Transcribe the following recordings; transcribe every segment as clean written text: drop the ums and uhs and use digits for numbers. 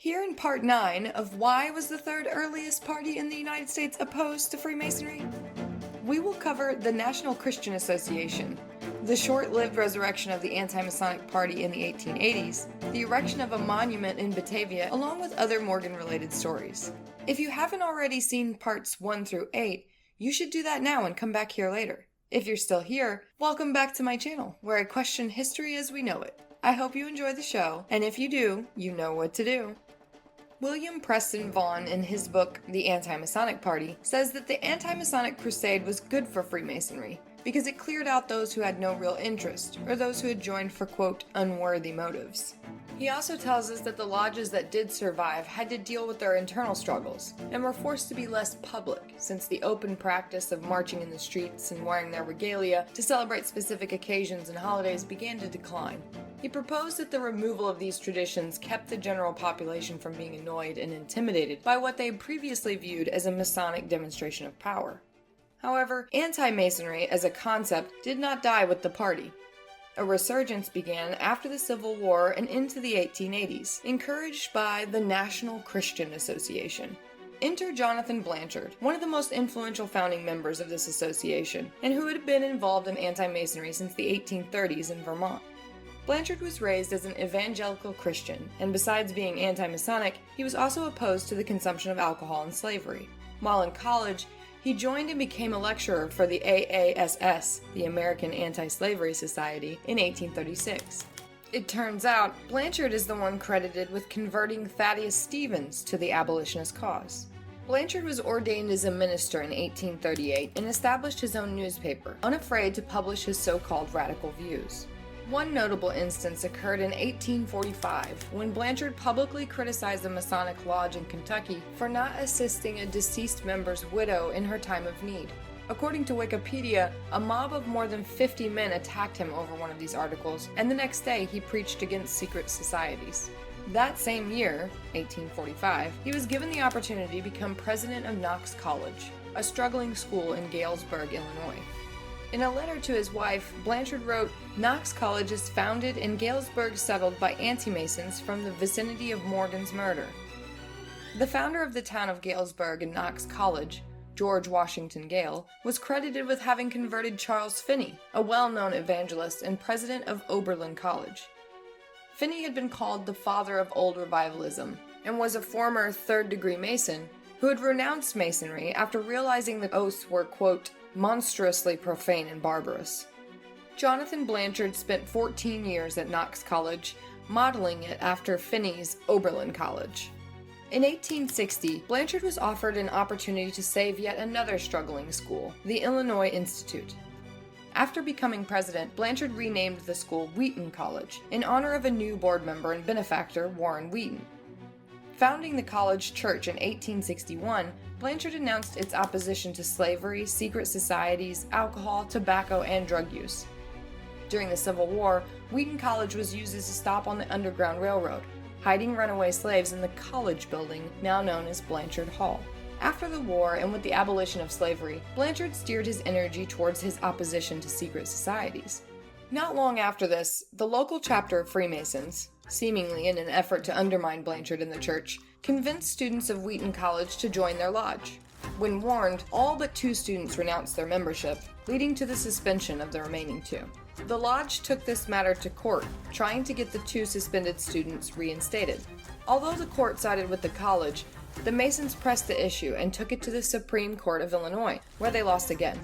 Here in part 9 of Why Was the Third Earliest Party in the United States Opposed to Freemasonry? We will cover the National Christian Association, the short-lived resurrection of the Anti-Masonic Party in the 1880s, the erection of a monument in Batavia, along with other Morgan-related stories. If you haven't already seen parts 1 through 8, you should do that now and come back here later. If you're still here, welcome back to my channel, where I question history as we know it. I hope you enjoy the show, and if you do, you know what to do. William Preston Vaughan, in his book, The Anti-Masonic Party, says that the anti-Masonic crusade was good for Freemasonry because it cleared out those who had no real interest, or those who had joined for, quote, unworthy motives. He also tells us that the lodges that did survive had to deal with their internal struggles, and were forced to be less public, since the open practice of marching in the streets and wearing their regalia to celebrate specific occasions and holidays began to decline. He proposed that the removal of these traditions kept the general population from being annoyed and intimidated by what they had previously viewed as a Masonic demonstration of power. However, anti-Masonry as a concept did not die with the party. A resurgence began after the Civil War and into the 1880s, encouraged by the National Christian Association. Enter Jonathan Blanchard, one of the most influential founding members of this association, and who had been involved in anti-Masonry since the 1830s in Vermont. Blanchard was raised as an evangelical Christian, and besides being anti-Masonic, he was also opposed to the consumption of alcohol and slavery. While in college, he joined and became a lecturer for the AASS, the American Anti-Slavery Society, in 1836. It turns out, Blanchard is the one credited with converting Thaddeus Stevens to the abolitionist cause. Blanchard was ordained as a minister in 1838 and established his own newspaper, unafraid to publish his so-called radical views. One notable instance occurred in 1845, when Blanchard publicly criticized a Masonic lodge in Kentucky for not assisting a deceased member's widow in her time of need. According to Wikipedia, a mob of more than 50 men attacked him over one of these articles, and the next day he preached against secret societies. That same year, 1845, he was given the opportunity to become president of Knox College, a struggling school in Galesburg, Illinois. In a letter to his wife, Blanchard wrote, "Knox College is founded and Galesburg settled by anti-Masons from the vicinity of Morgan's murder." The founder of the town of Galesburg and Knox College, George Washington Gale, was credited with having converted Charles Finney, a well-known evangelist and president of Oberlin College. Finney had been called the father of old revivalism, and was a former third-degree Mason who had renounced Masonry after realizing the oaths were, quote, monstrously profane and barbarous. Jonathan Blanchard spent 14 years at Knox College, modeling it after Finney's Oberlin College. In 1860, Blanchard was offered an opportunity to save yet another struggling school, the Illinois Institute. After becoming president, Blanchard renamed the school Wheaton College, in honor of a new board member and benefactor, Warren Wheaton. Founding the college church in 1861, Blanchard announced its opposition to slavery, secret societies, alcohol, tobacco, and drug use. During the Civil War, Wheaton College was used as a stop on the Underground Railroad, hiding runaway slaves in the college building, now known as Blanchard Hall. After the war and with the abolition of slavery, Blanchard steered his energy towards his opposition to secret societies. Not long after this, the local chapter of Freemasons, seemingly in an effort to undermine Blanchard and the church, convinced students of Wheaton College to join their lodge. When warned, all but 2 students renounced their membership, leading to the suspension of the remaining 2. The lodge took this matter to court, trying to get the 2 suspended students reinstated. Although the court sided with the college, the Masons pressed the issue and took it to the Supreme Court of Illinois, where they lost again.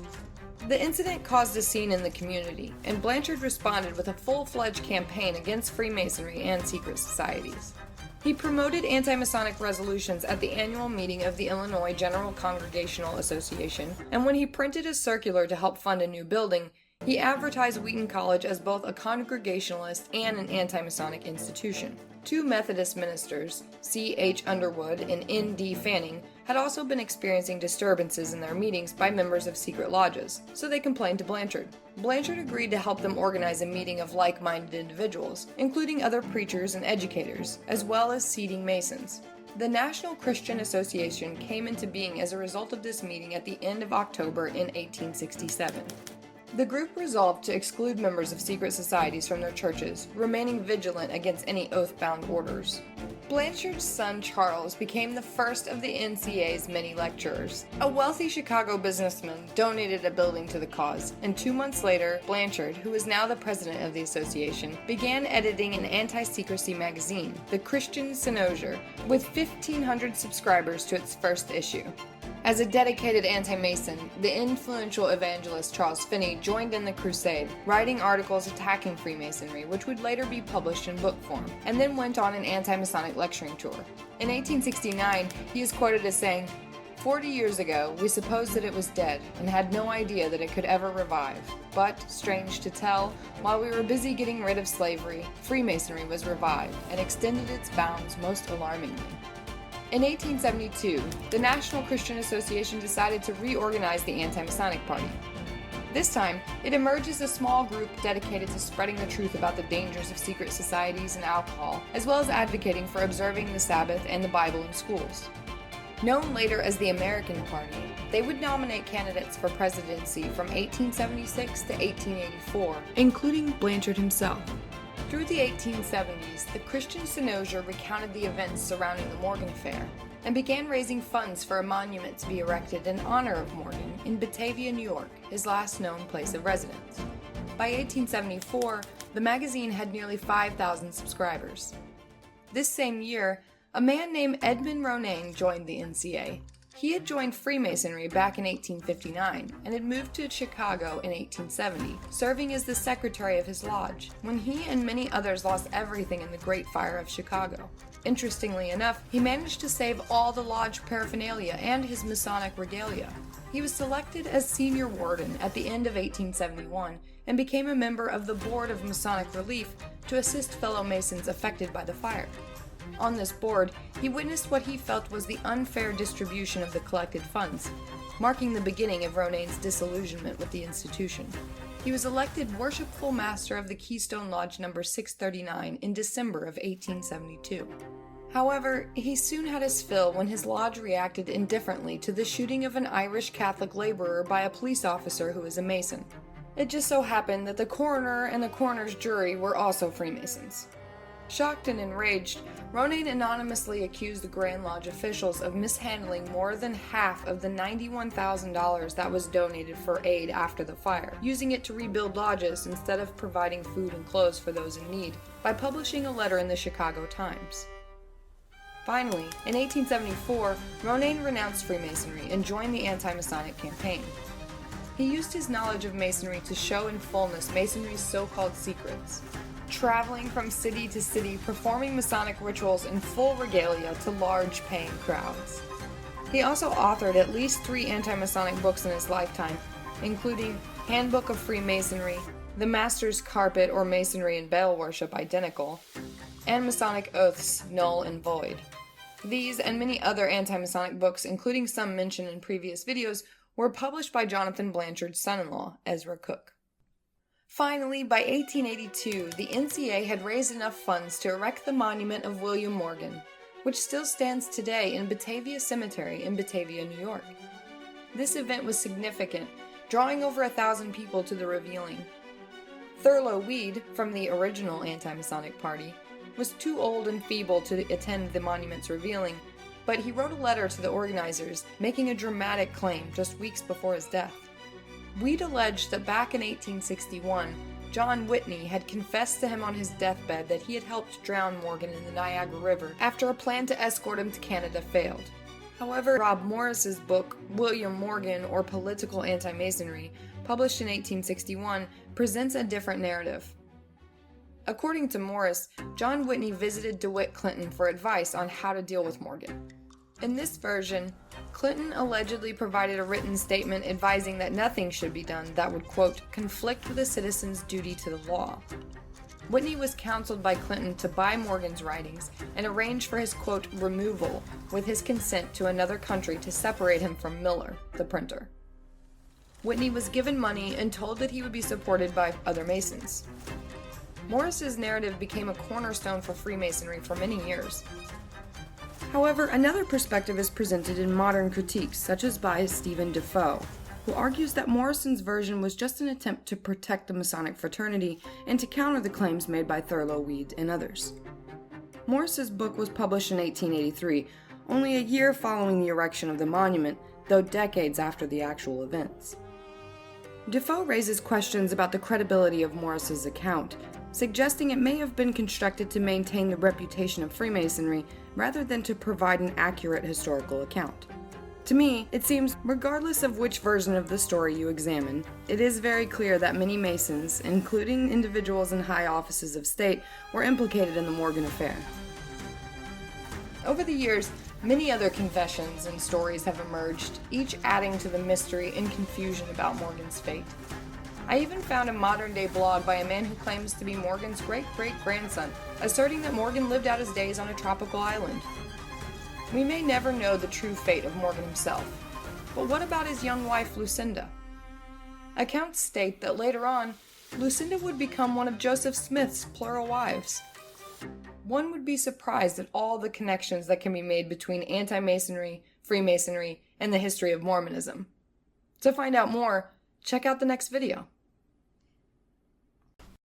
The incident caused a scene in the community, and Blanchard responded with a full-fledged campaign against Freemasonry and secret societies. He promoted anti-Masonic resolutions at the annual meeting of the Illinois General Congregational Association, and when he printed a circular to help fund a new building, he advertised Wheaton College as both a Congregationalist and an anti-Masonic institution. 2 Methodist ministers, C. H. Underwood and N. D. Fanning, had also been experiencing disturbances in their meetings by members of secret lodges, so they complained to Blanchard. Blanchard agreed to help them organize a meeting of like-minded individuals, including other preachers and educators, as well as seeding Masons. The National Christian Association came into being as a result of this meeting at the end of October in 1867. The group resolved to exclude members of secret societies from their churches, remaining vigilant against any oath-bound orders. Blanchard's son Charles became the first of the NCA's many lecturers. A wealthy Chicago businessman donated a building to the cause, and 2 months later, Blanchard, who is now the president of the association, began editing an anti-secrecy magazine, the Christian Synosure, with 1,500 subscribers to its first issue. As a dedicated anti-Mason, the influential evangelist Charles Finney joined in the crusade, writing articles attacking Freemasonry, which would later be published in book form, and then went on an anti-Masonic lecturing tour. In 1869, he is quoted as saying, "40 years ago, we supposed that it was dead, and had no idea that it could ever revive. But, strange to tell, while we were busy getting rid of slavery, Freemasonry was revived, and extended its bounds most alarmingly." In 1872, the National Christian Association decided to reorganize the Anti-Masonic Party. This time, it emerged as a small group dedicated to spreading the truth about the dangers of secret societies and alcohol, as well as advocating for observing the Sabbath and the Bible in schools. Known later as the American Party, they would nominate candidates for presidency from 1876 to 1884, including Blanchard himself. Through the 1870s, the Christian Synosure recounted the events surrounding the Morgan Affair and began raising funds for a monument to be erected in honor of Morgan in Batavia, New York, his last known place of residence. By 1874, the magazine had nearly 5,000 subscribers. This same year, a man named Edmund Ronayne joined the NCA. He had joined Freemasonry back in 1859 and had moved to Chicago in 1870, serving as the secretary of his lodge, when he and many others lost everything in the Great Fire of Chicago. Interestingly enough, he managed to save all the lodge paraphernalia and his Masonic regalia. He was selected as senior warden at the end of 1871 and became a member of the Board of Masonic Relief to assist fellow Masons affected by the fire. On this board, he witnessed what he felt was the unfair distribution of the collected funds, marking the beginning of Ronayne's disillusionment with the institution. He was elected Worshipful Master of the Keystone Lodge No. 639 in December of 1872. However, he soon had his fill when his lodge reacted indifferently to the shooting of an Irish Catholic laborer by a police officer who was a Mason. It just so happened that the coroner and the coroner's jury were also Freemasons. Shocked and enraged, Ronayne anonymously accused the Grand Lodge officials of mishandling more than half of the $91,000 that was donated for aid after the fire, using it to rebuild lodges instead of providing food and clothes for those in need, by publishing a letter in the Chicago Times. Finally, in 1874, Ronayne renounced Freemasonry and joined the Anti-Masonic campaign. He used his knowledge of Masonry to show in fullness Masonry's so-called secrets, traveling from city to city, performing Masonic rituals in full regalia to large paying crowds. He also authored at least 3 anti-Masonic books in his lifetime, including Handbook of Freemasonry, The Master's Carpet or Masonry and Baal Worship Identical, and Masonic Oaths Null and Void. These and many other anti-Masonic books, including some mentioned in previous videos, were published by Jonathan Blanchard's son-in-law, Ezra Cook. Finally, by 1882, the NCA had raised enough funds to erect the monument of William Morgan, which still stands today in Batavia Cemetery in Batavia, New York. This event was significant, drawing over 1,000 people to the revealing. Thurlow Weed, from the original Anti-Masonic Party, was too old and feeble to attend the monument's revealing, but he wrote a letter to the organizers, making a dramatic claim just weeks before his death. Weed alleged that back in 1861, John Whitney had confessed to him on his deathbed that he had helped drown Morgan in the Niagara River after a plan to escort him to Canada failed. However, Rob Morris's book, William Morgan or Political Anti-Masonry, published in 1861, presents a different narrative. According to Morris, John Whitney visited DeWitt Clinton for advice on how to deal with Morgan. In this version, Clinton allegedly provided a written statement advising that nothing should be done that would, quote, conflict with a citizen's duty to the law. Whitney was counseled by Clinton to buy Morgan's writings and arrange for his, quote, removal with his consent to another country to separate him from Miller, the printer. Whitney was given money and told that he would be supported by other Masons. Morris's narrative became a cornerstone for Freemasonry for many years. However, another perspective is presented in modern critiques, such as by Stephen Defoe. who argues that Morrison's version was just an attempt to protect the Masonic fraternity and to counter the claims made by Thurlow, Weed, and others. Morris's book was published in 1883, only a year following the erection of the monument, though decades after the actual events. Defoe raises questions about the credibility of Morris's account, suggesting it may have been constructed to maintain the reputation of Freemasonry rather than to provide an accurate historical account. To me, it seems, regardless of which version of the story you examine, it is very clear that many Masons, including individuals in high offices of state, were implicated in the Morgan affair. Over the years, many other confessions and stories have emerged, each adding to the mystery and confusion about Morgan's fate. I even found a modern-day blog by a man who claims to be Morgan's great-great-grandson, asserting that Morgan lived out his days on a tropical island. We may never know the true fate of Morgan himself, but what about his young wife Lucinda? Accounts state that later on, Lucinda would become one of Joseph Smith's plural wives. One would be surprised at all the connections that can be made between anti-Masonry, Freemasonry, and the history of Mormonism. To find out more, check out the next video.